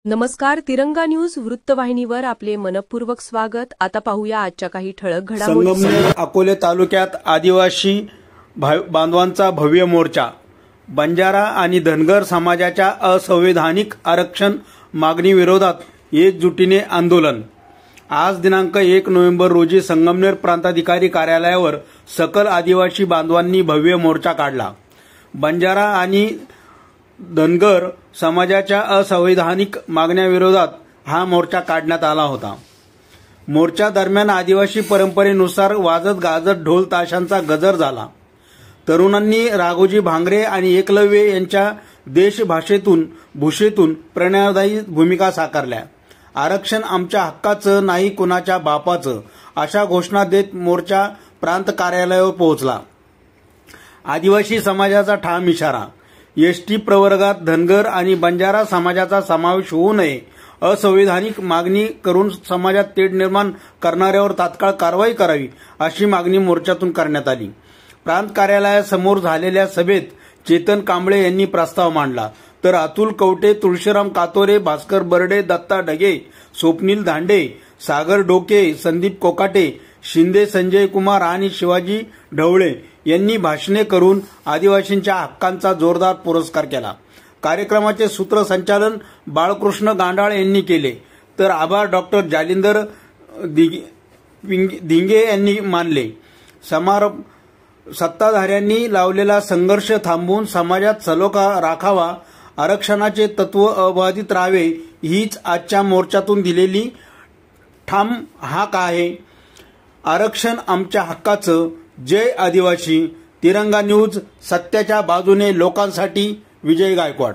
नमस्कार. तिरंगा न्यूज वृत्तवाहिनीवर आपले मनपूर्वक स्वागत. आता पाहूया आजच्या काही ठळक घडामोडी. संगमनेर अकोले तालुक्यात आदिवासी बांधवांचा भव्य मोर्चा. बंजारा आणि धनगर समाजाच्या असंवैधानिक आरक्षण मागणी विरोधात एकजुटीने आंदोलन. आज दिनांक 1 नोव्हेंबर रोजी संगमनेर प्रांताधिकारी कार्यालयावर सकल आदिवासी बांधवांनी भव्य मोर्चा काढला. बंजारा आणि धनगर समाजाच्या असंवैधानिक मागण्याविरोधात हा मोर्चा काढण्यात आला होता. मोर्चा दरम्यान आदिवासी परंपरेनुसार वाजत गाजत ढोल ताशांचा गजर झाला. तरुणांनी राघोजी भांगरे आणि एकलव्य यांच्या देशभाषेतून भूषेतून प्रेरणादायी भूमिका साकारल्या. आरक्षण आमच्या हक्काचं, नाही कुणाच्या बापाचं, अशा घोषणा देत मोर्चा प्रांत कार्यालयावर पोहोचला. आदिवासी समाजाचा ठाम इशारा. एसटी प्रवर्गात धनगर आणि बंजारा समाजाचा समावेश होऊ नये. असंवैधानिक मागणी करून समाजात तेढ निर्माण करणाऱ्यावर तात्काळ कारवाई करावी, अशी मागणी मोर्चातून करण्यात आली. प्रांत कार्यालयासमोर झालेल्या सभेत चेतन कांबळे यांनी प्रस्ताव मांडला, तर अतुल कवटे, तुळशीराम कातोरे, भास्कर बर्डे, दत्ता ढगे, स्वप्नील धांडे, सागर डोके, संदीप कोकाटे, शिंदे संजय कुमार आणि शिवाजी ढवळे यांनी भाषणे करून आदिवासींच्या हक्कांचा जोरदार पुरस्कार केला. कार्यक्रमाचे सूत्रसंचालन बाळकृष्ण गांडाळ यांनी केले, तर आभार डॉक्टर जालिंदर धिंगे यांनी मानले. सत्ताधाऱ्यांनी लावलेला संघर्ष थांबवून समाजात सलोखा राखावा, आरक्षणाचे तत्व अबाधित राहावे, हीच आजच्या मोर्चातून दिलेली ठाम हाक आहे. आरक्षण आमच्या हक्काचं. जय आदिवासी. तिरंगा न्यूज, सत्याच्या बाजूने, लोकांसाठी. विजय गायकवाड.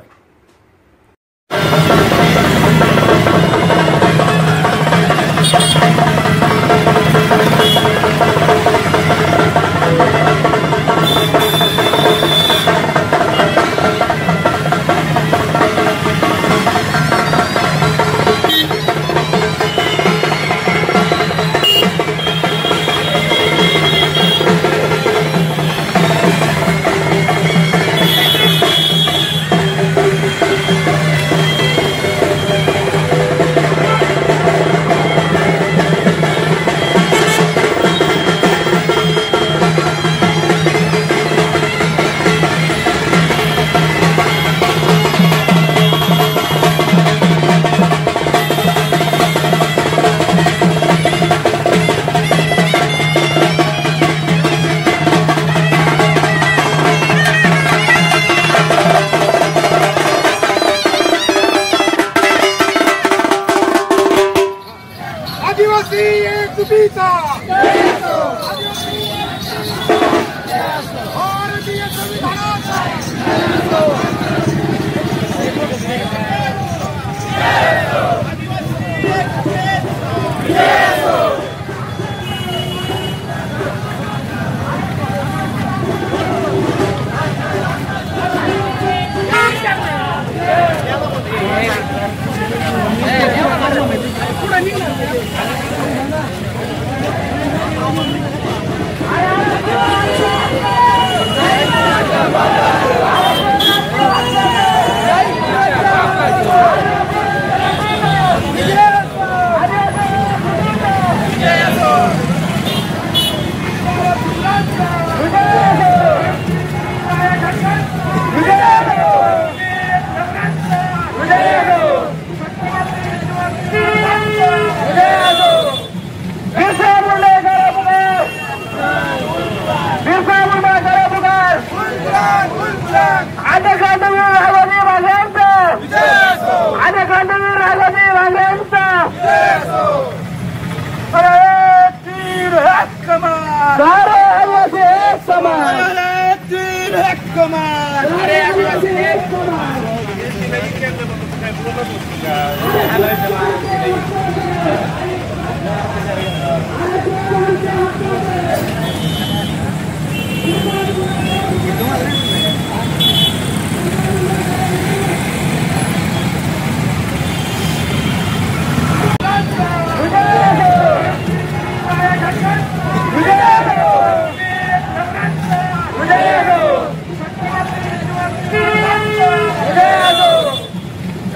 आदिवासी एकजुटीचा भारतीय संविधानाचा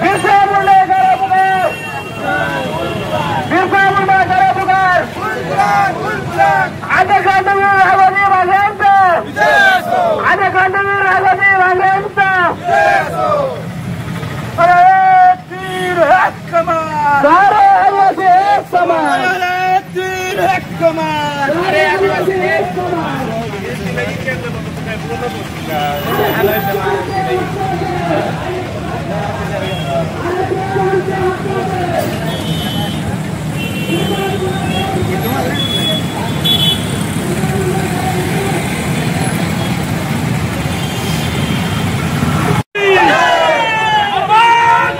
बिरसा मुंडा कमान अरे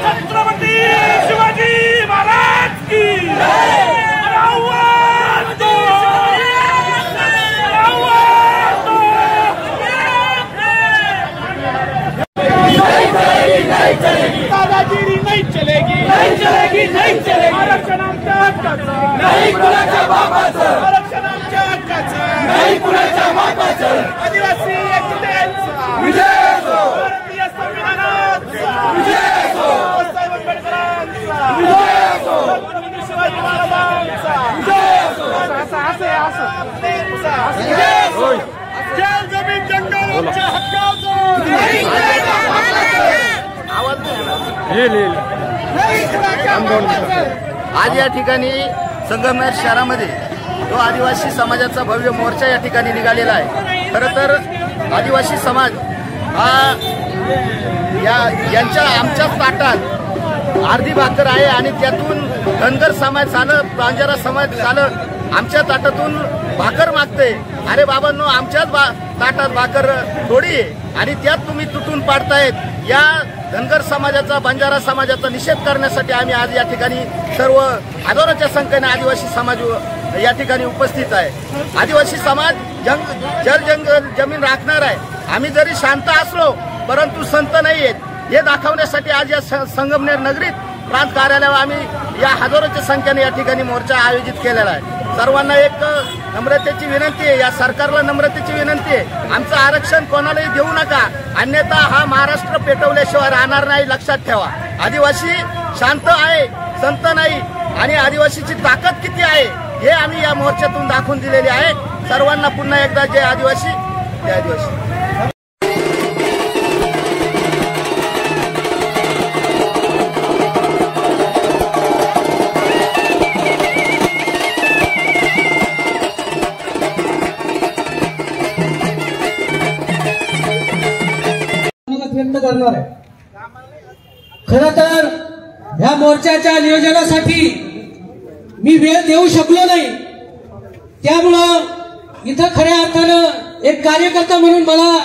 छत्रपती शिवाजी महाराज की दादागिरी नहीं चलेगी नहीं चलेगी नहीं चलेगी आरक्षण आमच्या हक्काचं नाही कुणाच्या बापाचं आरक्षण आमच्या हक्काचं नाही कुणाच्या बापाचं आदिवासी एकतेचा विजय असो भारतीय संविधानाचा विजय असो बाबासाहेब आंबेडकरांचा विजय असो छत्रपती शिवाजी महाराजांचा विजय असो असं विजय असो जल जमीन जंगल आमच्या हक्काचं नाही कुणाच्या आज या ठिकाणी संगमनेर शहरामध्ये जो आदिवासी समाजाचा भव्य मोर्चा या ठिकाणी निघालेला आहे। खरं तर आदिवासी समाज हा यांच्या आमच्याच ताटात अर्धी भाकर आहे आणि त्यातून धनगर समाज झालं, बंजारा समाज झालं, आमच्या ताटातून भाकर मागते। अरे बाबांनो, आमच्याच ताटात भाकर थोडी आहे आणि त्यात तुम्ही तुटून पाडतायत। या धनगर समाजाचा, बंजारा समाजाचा निषेध करण्यासाठी आम्ही आज या ठिकाणी सर्व हजारोच्या संख्येने आदिवासी समाज या ठिकाणी उपस्थित आहे। आदिवासी समाज जल जंगल जमीन राखणार आहे। आम्ही जरी शांत असलो परंतु संत नाही आहेत हे दाखवण्यासाठी आज या संगमनेर नगरीत प्रांत कार्यालयावर आम्ही या हजारोच्या संख्येने या ठिकाणी मोर्चा आयोजित केलेला आहे। सर्वांना एक नम्रतेची विनंती आहे, या सरकारला नम्रतेची विनंती आहे, आमचं आरक्षण कोणालाही देऊ नका, अन्यथा हा महाराष्ट्र पेटवल्याशिवाय राहणार नाही। लक्षात ठेवा, आदिवासी शांत आहे, संत नाही आणि आदिवासीची ताकद किती आहे हे आम्ही या मोर्चातून दाखवून दिलेली आहे। सर्वांना पुन्हा एकदा जय आदिवासी, जय आदिवासी। व्यक्त करणार आहे। खरं तर या मोर्चाच्या नियोजनासाठी मी वेळ देऊ शकलो नाही, त्यामुळं इथं खऱ्या अर्थानं एक कार्यकर्ता म्हणून मला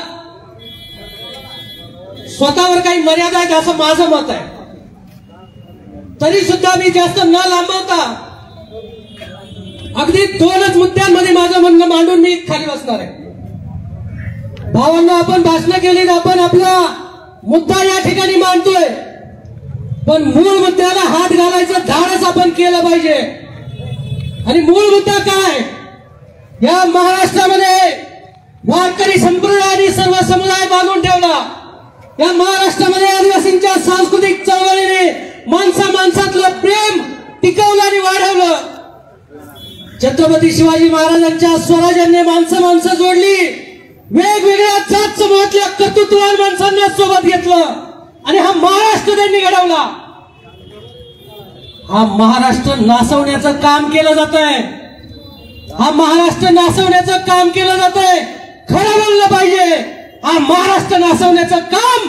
स्वतःवर काही मर्यादा आहेत असं माझं मत आहे। तरी सुद्धा मी जास्त न लांबवता अगदी 2च मुद्द्यांमध्ये माझं म्हणणं मांडून मी खाली बसणार आहे। भावांना आपण भाषणं केली, आपण आपला मुद्दा या ठिकाणी मांडतोय, पण मूळ मुद्द्याला हात घालायचं धाडस आपण केलं पाहिजे। आणि मूळ मुद्दा काय, या महाराष्ट्रामध्ये वारकरी संप्रदायाने सर्व समुदाय बांधून ठेवला। या महाराष्ट्रामध्ये आदिवासींच्या सांस्कृतिक चळवळीने माणसातलं प्रेम टिकवलं आणि वाढवलं। छत्रपती शिवाजी महाराजांच्या स्वराज्याने माणसं जोडली, वेगवेगळ्या जात समूहातल्या कर्तृत्ववान माणसांना सोबत घेतलं आणि हा महाराष्ट्र त्यांनी घडवला। हा महाराष्ट्र नासवण्याचं काम केलं जात आहे, हा महाराष्ट्र नासवण्याचं काम केलं जात आहे। खरं बोललं पाहिजे, हा महाराष्ट्र नासवण्याचं काम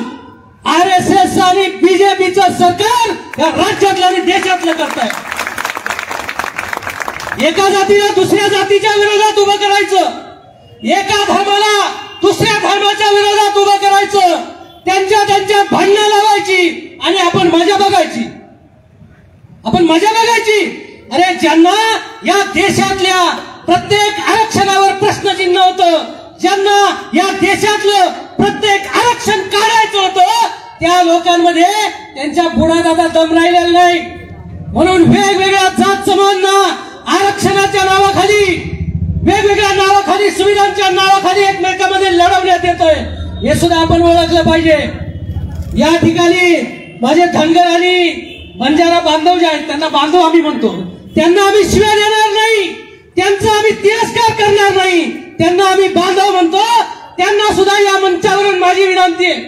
RSS आणि बीजेपीचं सरकार या राज्यातलं आणि देशातलं करत आहे। एका जातीला दुसऱ्या जातीच्या विरोधात उभं करायचं, एका धर्माला दुसऱ्या धर्माच्या विरोधात उभं करायचं, त्यांच्या भांडणं लावायची आणि आपण मजा बघायची। अरे ज्यांना या देशातल्या प्रत्येक आरक्षणावर प्रश्नचिन्ह होतं, ज्यांना या देशातलं प्रत्येक आरक्षण काढायचं होतं, त्या लोकांमध्ये त्यांच्या बुडात आता दम राहिलेला नाही। म्हणून वेगवेगळ्या जात समूहांना आरक्षणाच्या नावाखाली, वेगवेगळ्या नावाखाली, सुविधांच्या नावाखाली एकमेकांमध्ये लढवण्यात येतोय, हे सुद्धा आपण ओळखलं पाहिजे। या ठिकाणी माझे धनगर आणि बंजारा बांधव जे आहेत त्यांना बांधव आम्ही म्हणतो, त्यांना आम्ही शिव्या देणार नाही, त्यांचा आम्ही तिरस्कार करणार नाही, त्यांना आम्ही बांधव म्हणतो। त्यांना सुद्धा या मंचावरून माझी विनंती आहे,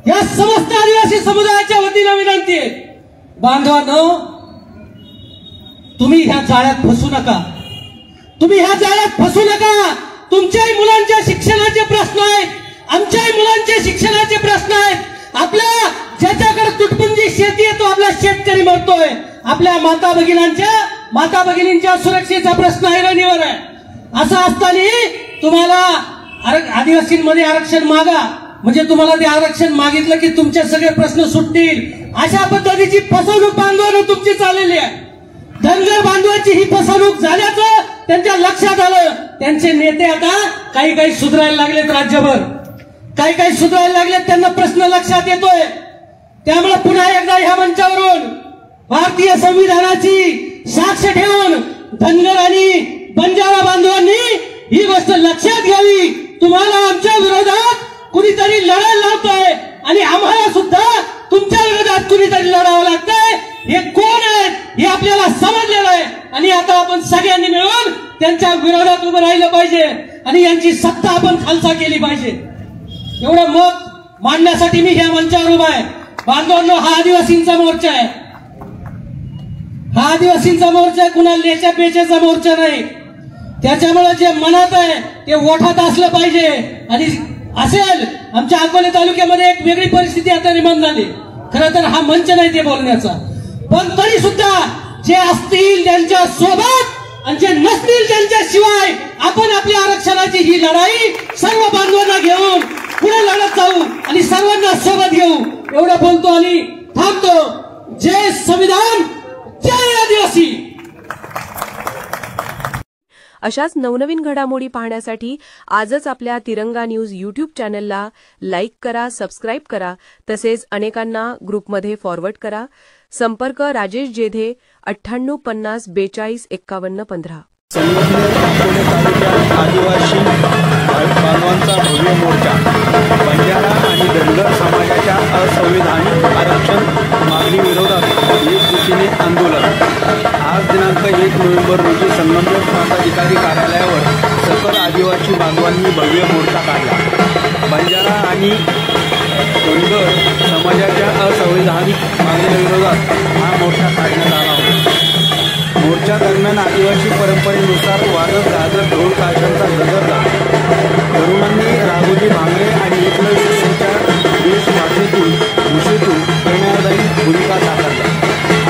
या समस्त आदिवासी समुदायाच्या वतीनं विनंती आहे, बांधवांनो तुम्ही ह्या जाळ्यात फसू नका। तुम्ही ह्या जाळ्यात फसू नका. तुमच्याही मुलांच्या शिक्षणाचे प्रश्न आहेत, आमच्याही मुलांच्या शिक्षणाचे प्रश्न आहेत. आपल्या ज्याच्याकडे तुटपुंजी शेती आहे तो आपला शेतकरी मरतोय. आपल्या माता भगिनींच्या सुरक्षेचा प्रश्न ऐरणीवर आहे. असं असताना तुम्हाला आदिवासींमध्ये आरक्षण मागा म्हणजे तुम्हाला ते आरक्षण मागितलं की तुमचे सगळे प्रश्न सुटतील, अशा पद्धतीची फसवणूक बांधवांना तुमची चाललेली आहे. धनगर बांधवांची ही फसवणूक झाल्याचं त्यांच्या लक्षात आलं. त्यांचे नेते आता काही सुधारायला लागलेत, राज्यभर काही सुधारायला लागलेत. त्यांना प्रश्न लक्षात येतोय. त्यामुळे पुन्हा एकदा ह्या मंचावरून भारतीय संविधानाची साक्ष ठेवून धनगर आणि बंजारा बांधवांनी ही गोष्ट लक्षात घ्यावी. तुम्हाला आमच्या विरोधात कुणीतरी लढायला लावतोय आणि आम्हाला सुद्धा तुमच्या विरोधात कुणीतरी लढावं लागतंय. हे कोण आहेत हे आपल्याला समजलेलं आहे आणि आता आपण सगळ्यांनी मिळून त्यांच्या विरोधात उभं राहिलं पाहिजे आणि यांची सत्ता आपण खालसा केली पाहिजे. एवढं मत मांडण्यासाठी मी ह्या मंचावर उभा आहे. बांधवांनो, हा आदिवासींचा मोर्चा आहे. हा आदिवासींचा मोर्चा आहे, कुणा लेच्या पेचेचा मोर्चा नाही. त्याच्यामुळे जे मनात आहे ते ओठात असलं पाहिजे. आणि असेल आमच्या अकोले तालुक्यामध्ये एक वेगळी परिस्थिती आता निर्माण झाली. खरं तर हा मंच नाही ते बोलण्याचा, पण तरी सुद्धा जे असतील त्यांच्या सोबत आणि जे नसतील त्यांच्याशिवाय आपण आपल्या आरक्षणाची ही लढाई सर्व बांधवांना घेऊन पुढे लढत जाऊ आणि सर्वांना सोबत घेऊ. एवढं बोलतो आणि थांबतो. जय संविधान, जय आदिवासी. अशाच नवनवीन घडामोडी पाहण्यासाठी आजच आपल्या तिरंगा न्यूज यूट्यूब चॅनलला लाईक करा, सबस्क्राईब करा, तसेच अनेकांना ग्रुपमध्ये फॉरवर्ड करा. संपर्क राजेश जेधे 98 50 42 51 15. संगमनेर अकोले तालुक्यात आदिवासी बांधवांचा भव्य मोर्चा. बंजारा आणि धनगर समाजाच्या असंवैधानिक आरक्षण मागणी विरोधात एकजुटीने आंदोलन. आज दिनांक 1 नोव्हेंबर रोजी संगमनेर प्रांताधिकारी कार्यालयावर सकल आदिवासी बांधवांनी भव्य मोर्चा काढला. बंजारा आणि धनगर समाजाच्या असंवैधानिक मागणीविरोधात हा मोर्चा काढण्यात आला होता. मोर्चा दरम्यान आदिवासी परंपरेनुसार वाजत गाजत ढोल ताशांचा गजर झाला. तरुणांनी राघोजी भांगरे आणि एकलव्य यांच्या देशभाषेतून भूषेतून प्रेरणादायी भूमिका साकारल्या.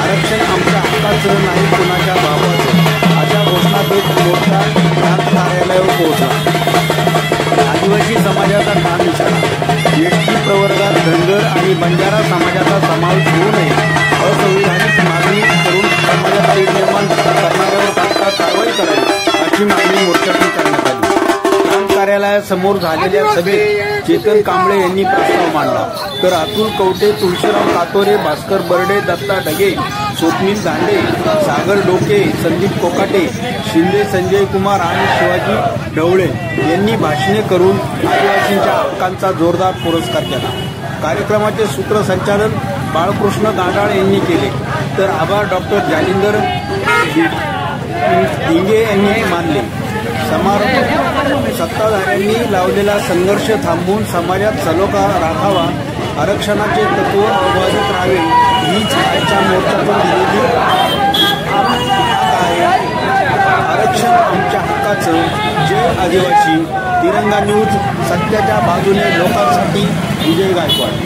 आरक्षण आमच्या हक्काचं नाही कुणाच्या बापाचं, अशा घोषणा देत मोर्चा प्रांत कार्यालयावर पोहोचला. आदिवासी समाजाचा ठाम इशारा. एसटी प्रवर्गात धनगर आणि बंजारा समाजाचा समावेश होऊ नये. असंविधानिक मागणी करून समाजात तेढ निर्माण करणाऱ्यावर तात्काळ कारवाई करावी, अशी मागणी मोर्चातून करण्यात आली. प्रांत कार्यालयासमोर झालेल्या सभेत चेतन कांबळे यांनी प्रस्ताव मांडला, तर अतुल कवटे, तुळशीराम कातोरे, भास्कर बर्डे, दत्ता ढगे, स्वप्नील दांडे, सागर डोके, संदीप कोकाटे, शिंदे संजय कुमार आणि शिवाजी ढवळे यांनी भाषणे करून आदिवासींच्या हक्कांचा जोरदार पुरस्कार केला. कार्यक्रमाचे सूत्रसंचालन बाळकृष्ण दांडाळ यांनी केले, तर आभार डॉक्टर जालिंदर दिंगे यांनी मानले. समारोप सत्ताधाऱ्यांनी लावलेला संघर्ष थांबवून समाजात सलोखा राखावा, आरक्षणाचे तत्व अबाधित राहावे, हीच आजच्या मोर्चातून दिलेली आहे. आरक्षण आमच्या हक्काचं. जय आदिवासी. तिरंगा न्यूज, सत्याच्या बाजूने, लोकांसाठी. विजय गायकवाड.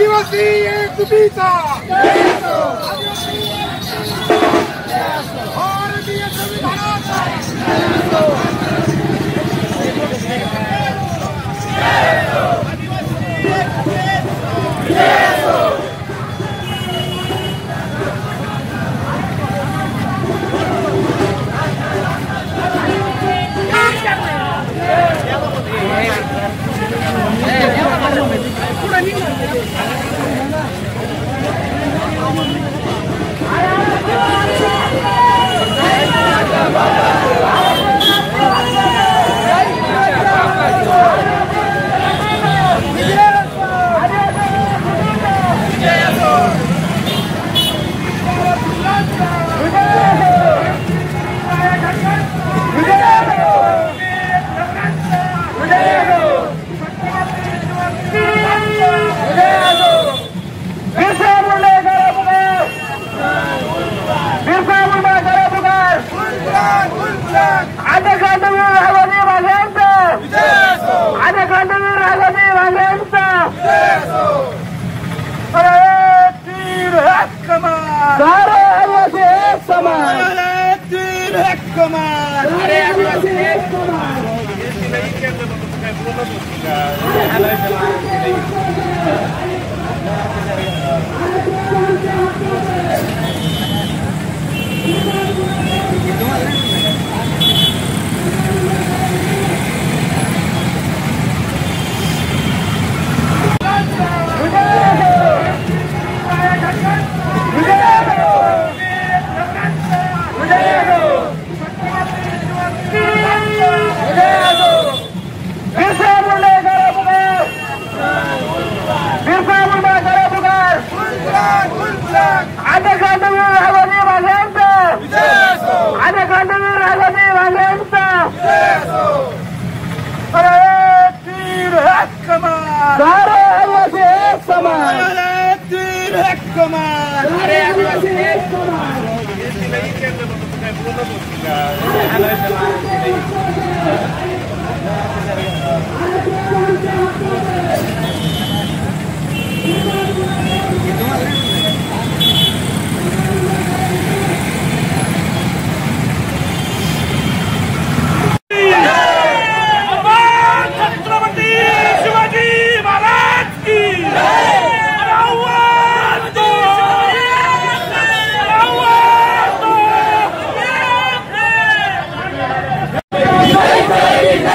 आदिवासी एकजुटीचा भारतीय संविधानाचा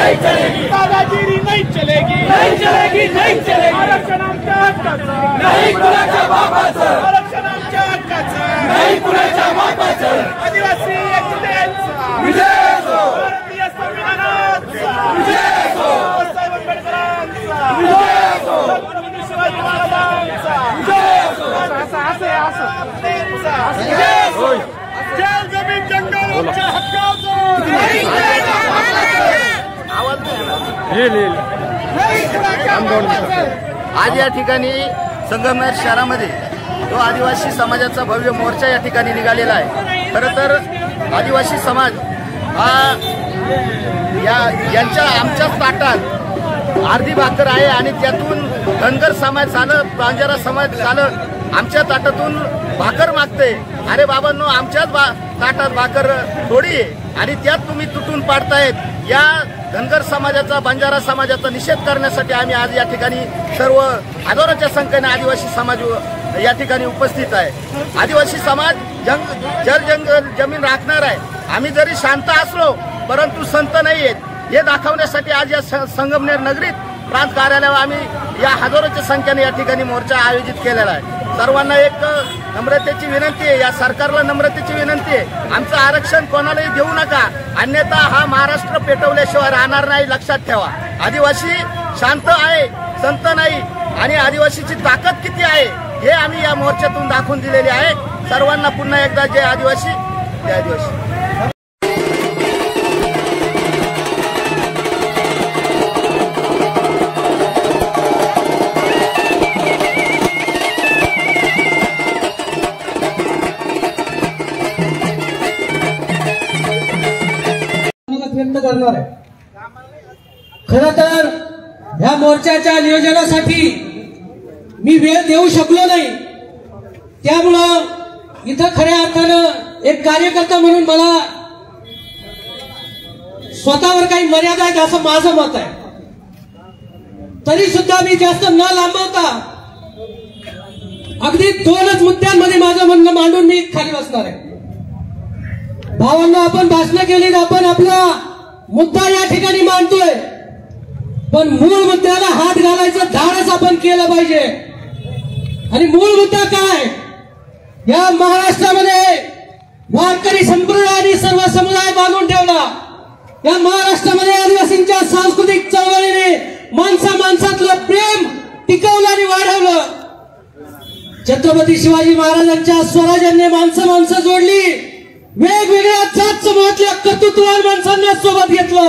दादागिरी नहीं चलेगी, नहीं चलेगी, नहीं चलेगी। आरक्षण आमच्या हक्काचं, नाही कुणाच्या बापाचं। आरक्षण आमच्या हक्काचं, नाही कुणाच्या बापाचं। आदिवासी एकजुटीचा विजय असो, भारतीय संविधानाचा विजय असो, बाबासाहेब आंबेडकरांचा विजय असो, छत्रपती शिवाजी महाराजांचा विजय असो। असं विजय असो। जल जमीन जंगल आमच्या हक्काचं। आज या ठिकाणी संगमनेर शहरामध्ये तो आदिवासी समाजाचा भव्य मोर्चा या ठिकाणी निघालेला आहे। खरं तर आदिवासी समाज हा यांच्या आमच्याच ताटात अर्धी भाकर आहे आणि त्यातून धनगर समाज झालं, बंजारा समाज झालं, आमच्या ताटातून भाकर मागते। अरे बाबांनो, आमच्याच ताटात भाकर थोडी आहे आणि त्यात तुम्ही तुटून पाडतायत। या धनगर समाजाचा, बंजारा समाजाचा निषेध करण्यासाठी आम्ही आज या ठिकाणी सर्व हजारोच्या संख्येने आदिवासी समाज या ठिकाणी उपस्थित आहे। आदिवासी समाज जंगल जमीन राखणार आहे। आम्ही जरी शांत असलो परंतु संत नाही आहेत हे दाखवण्यासाठी आज या संगमनेर नगरीत प्रांत कार्यालयावर आम्ही या हजारोच्या संख्येने या ठिकाणी मोर्चा आयोजित केलेला आहे। सर्वांना एक नम्रतेची विनंती आहे, या सरकारला नम्रतेची विनंती आहे, आमचं आरक्षण कोणालाही देऊ नका, अन्यथा हा महाराष्ट्र पेटवल्याशिवाय राहणार नाही, लक्षात ठेवा। आदिवासी शांत आहे, संत नाही आणि आदिवासीची ताकद किती आहे हे आम्ही या मोर्चातून दाखवून दिलेले आहे। सर्वांना पुन्हा एकदा जय आदिवासी, जय आदिवासी। व्यक्त करणार आहे। खरं तर या मोर्चाच्या नियोजनासाठी मी वेळ देऊ शकलो नाही. त्यामुळं इथं खऱ्या अर्थानं एक कार्यकर्ता म्हणून मला स्वतःवर काही मर्यादा आहेत असं माझं मत आहे. तरी सुद्धा मी जास्त न लांबवता अगदी 2च मुद्द्यांमध्ये माझं म्हणणं मांडून मी खाली बसणार आहे. भावांना, आपण भाषणं केली, आपण आपला मुद्दा या ठिकाणी मांडतोय, पण मूळ मुद्द्याला हात घालायचं धाडस आपण केलं पाहिजे. आणि मूळ मुद्दा काय? या महाराष्ट्रामध्ये वारकरी संप्रदायाने सर्व समुदाय बांधून ठेवला. या महाराष्ट्रामध्ये आदिवासींच्या सांस्कृतिक चळवळीने माणसातलं प्रेम टिकवलं आणि वाढवलं. छत्रपती शिवाजी महाराजांच्या स्वराज्याने माणसं जोडली. वेगवेगळ्या जात समूहातल्या कर्तृत्ववान माणसांना सोबत घेतलं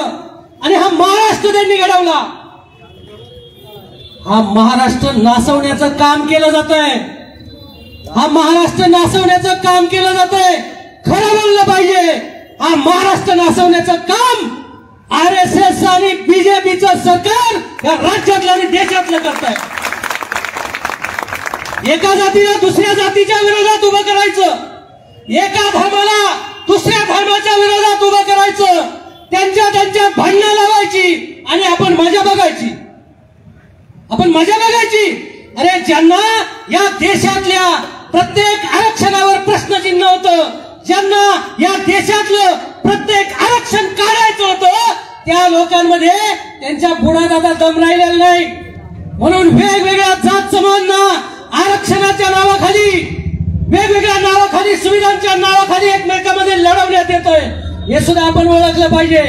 आणि हा महाराष्ट्र त्यांनी घडवला. हा महाराष्ट्र नासवण्याचं काम केलं जात आहे. हा महाराष्ट्र नासवण्याचं काम केलं जात आहे. खरं बोललं पाहिजे. हा महाराष्ट्र नासवण्याचं काम RSS आणि बीजेपीचं सरकार या राज्यातलं आणि देशातलं करत आहे. एका जातीला दुसऱ्या जातीच्या विरोधात उभं करायचं, एका धर्माला दुसऱ्या धर्माच्या विरोधात उभं करायचं, त्यांच्या भांडणं लावायची आणि आपण मजा बघायची. अरे ज्यांना या देशातल्या प्रत्येक आरक्षणावर प्रश्नचिन्ह होतं, ज्यांना या देशातलं प्रत्येक आरक्षण काढायचं होतं, त्या लोकांमध्ये त्यांच्या बुडात आता दम राहिलेला नाही. म्हणून वेगवेगळ्या जात समूहांना आरक्षणाच्या नावाखाली, वेगवेगळ्या नावाखाली, सुविधांच्या नावाखाली एकमेकांमध्ये लढवण्यात येतोय. हे सुद्धा आपण ओळखलं पाहिजे.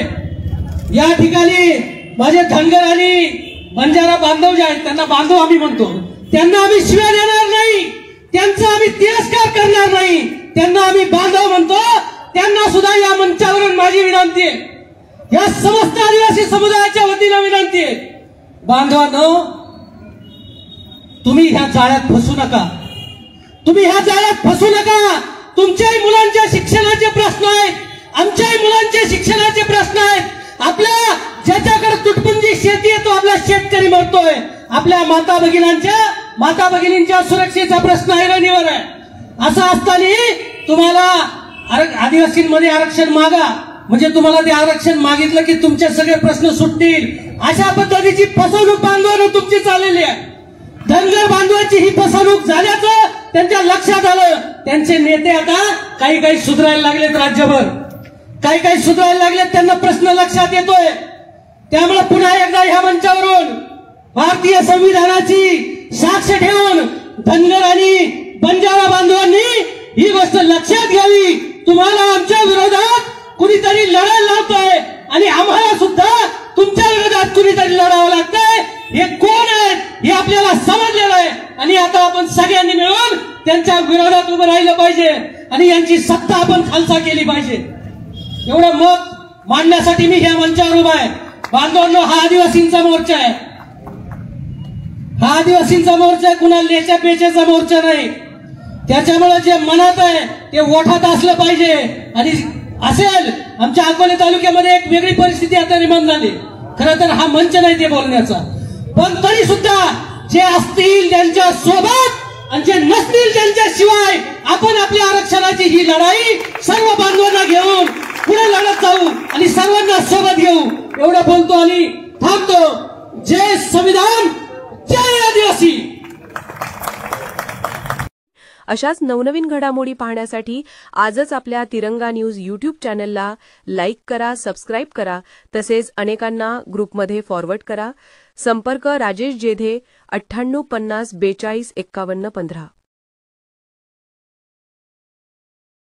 या ठिकाणी माझे धनगर आणि बंजारा बांधव जे आहेत, त्यांना बांधव आम्ही म्हणतो, त्यांना आम्ही शिव्या देणार नाही, त्यांचा आम्ही तिरस्कार करणार नाही, त्यांना आम्ही बांधव म्हणतो. त्यांना सुद्धा या मंचावरून माझी विनंती आहे, या समस्त आदिवासी समुदायाच्या वतीनं विनंती आहे, बांधवांनो, तुम्ही ह्या जाळ्यात फसू नका. तुम्ही ह्या जाळ्यात फसू नका. तुमच्याही मुलांच्या शिक्षणाचे प्रश्न आहेत, आमच्याही मुलांचे शिक्षणाचे प्रश्न आहेत. आपल्या ज्याच्याकडे तुटपुंजी शेती आहे तो आपला शेतकरी मरतोय. आपल्या माता भगिनींच्या सुरक्षेचा प्रश्न ऐरणीवर आहे. असं असताना तुम्हाला आदिवासींमध्ये आरक्षण मागा म्हणजे तुम्हाला ते आरक्षण मागितलं की तुमचे सगळे प्रश्न सुटतील, अशा पद्धतीची फसवणूक बांधवांना तुमची चाललेली आहे. धनगर बांधवांची ही फसवणूक झाल्याचं त्यांच्या लक्षात आलं. त्यांचे नेते आता काही सुधारायला लागलेत, राज्यभर काही सुधारायला लागलेत. त्यांना प्रश्न लक्षात येतोय. त्यामुळे पुन्हा एकदा ह्या मंचावरून भारतीय संविधानाची साक्ष ठेवून धनगर आणि बंजारा बांधवांनी ही गोष्ट लक्षात घ्यावी. तुम्हाला आमच्या विरोधात कुणीतरी लढायला लावतोय आणि आम्हाला सुद्धा तुमच्या विरोधात कुणीतरी लढावं लागतंय. हे कोण आहेत हे आपल्याला समजलेलं आहे आणि आता आपण सगळ्यांनी मिळून त्यांच्या विरोधात उभं राहिलं पाहिजे आणि यांची सत्ता आपण खालसा केली पाहिजे. एवढं मत मांडण्यासाठी मी ह्या मंचावर उभा आहे. बांधवांनो, हा आदिवासींचा मोर्चा आहे. हा आदिवासींचा मोर्चा आहे, कुणा लेच्या पेचेचा मोर्चा नाही. त्याच्यामुळे जे मनात आहे ते ओठात असलं पाहिजे. आणि असेल आमच्या अकोले तालुक्यामध्ये एक वेगळी परिस्थिती आता निर्माण झाली. खरं तर हा मंच नाही ते बोलण्याचा, पण तरी सुद्धा जे असतील त्यांच्या सोबत आणि जे नसतील त्यांच्याशिवाय आपण आपल्या आरक्षणाची ही लढाई सर्व बांधवांना घेऊन पुढे लढत जाऊ आणि सर्वांना सोबत घेऊ. एवढं बोलतो आणि थांबतो. जय संविधान, जय आदिवासी. अशाच नवनवीन घडामोडी पाहण्यासाठी आजच आपल्या तिरंगा न्यूज यूट्यूब चॅनलला लाईक करा, सबस्क्राईब करा, तसेच अनेकांना ग्रुपमध्ये फॉरवर्ड करा. संपर्क राजेश जेधे 98 50 42 51 15.